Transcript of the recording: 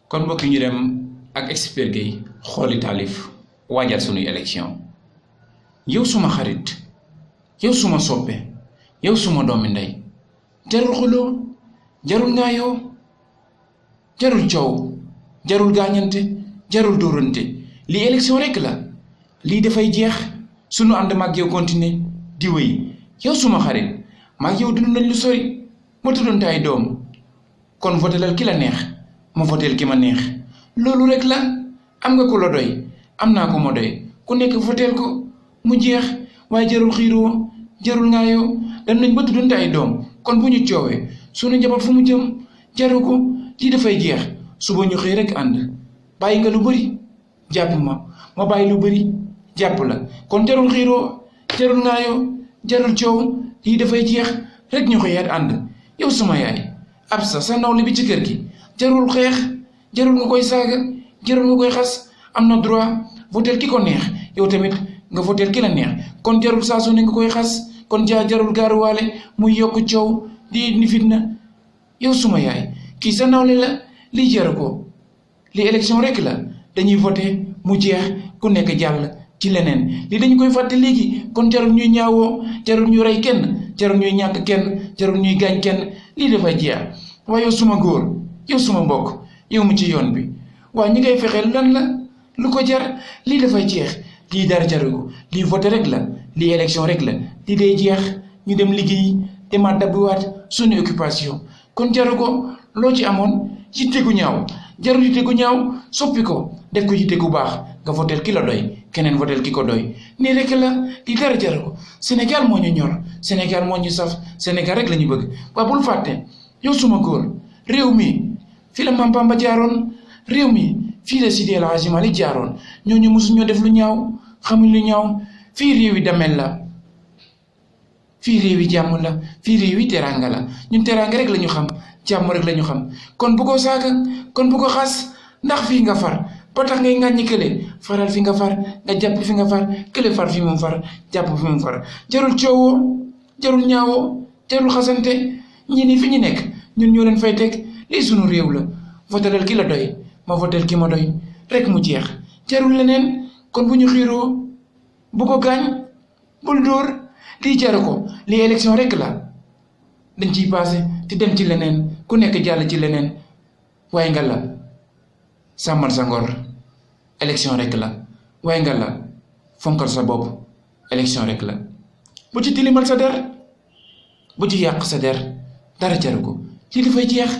kon mbokk ñu dem ak expert Gueye xooli Talif waajal sunuy élection yow suma xarit yow suma soppe yow suma doomi ndey jarul xuloo jarul ngaayoo jarul coow jarul gaañante jarul dóorante lii élection rekk la lii dafay jeex sunu ànd mag yow continuer di wéy yow suma xarit mag yow dund nañ lu sori ma tuddoonte ay doom kon votelal ki la neex ma votel ki ma neex loolu rek la am nga ko la doy am naa ko ma doy ku nekk votel ko mu jeex waaye jarul xiiroo jarul ngaayoo dem nañ ba tuddoonte ay doom kon bu ñu coowee sunu njaboot fu mu jëm jaru ko lii dafay jeex suba ñu xëy rek ànd bàyyi nga lu bëri jàpp ma bàyyi lu bëri jàpp la kon jarul xiiroo jarul ngaayoo jarul coow lii dafay jeex rek ñu xëyaat ànd yow suma yaay ab sa nawle bi ci kër gi jarul xeex jarul nga koy saaga jarul nga koy xas am na droit votel ki ko neex yow tamit nga votel ki la neex kon jarul saa su ne nga koy xas kon jarul gaaruwaale muy yokk coow di ni fitna yow suma yaay kii sa nawle la lii jaru ko lii élection rek la dañuy voté mu jeex ku nekk jàll ci leneen lii dañu koy fàtte léegi kon jarul ñuy ñaawoo jarul ñuy rey kenn jarul ñuy ñàkk kenn jarul ñuy gaañ kenn lii dafay jeex waaye yow suma góor yow suma mbokk yow mu ci yoon bi waaye ñi ngay fexeel lan la lu ko jar lii dafay jeex lii dara jaru ko lii voté rek la lii élection rek la lii day jeex ñu dem liggéeyi demaat dabbiwaat suñu occupation kon jaru ko loo ci amoon yitte gu ñaaw jarul yitte gu ñaaw soppi ko def ko yitte gu baax nga votel ki la doy keneen votel ki ko doy nii rek la lii dara jaru ko Sénégal moo ñu ñor Sénégal moo ñu saf Sénégal rek la ñu bëgg waaye bul fàtte yow suma góor réew mi fii la Maam Bamba jaaroon réew mi fii la Seydi El Hadji Malick jaaroon ñooñu mosu ñoo def lu ñaaw xamuñ lu ñaaw fii réew yi damel la fii réew yi jàmm la fii réew yi teraanga la ñun teraanga rek la ñu xam jàmm rek la ñu xam kon bu ko saaga kon bu ko xas ndax fii nga far ba tax ngay ŋàññi kële faral fi nga far nga jàpp fi nga far kële far fi mu far jàpp fi mu far jarul coowoo jarul ñaawoo jarul xasante ñi ni fi ñu nekk ñun ñoo leen fay teg lii sunu réew la votelal ki la doy ma votel ki ma doy rek mu jeex jarul leneen kon bu ñu xiiroo bu ko gaañ bul dóor lii jaru ko lii élection rek la dañ ciy passé te dem ci leneen ku nekk jàll ci leneen waaye nga la sàmmal sa ngor élection rek la waaye nga la fonkal sa bopp élection rek la bu ci tilimal sa der bu ci yàq sa der dara jaru ko lii dafay jeex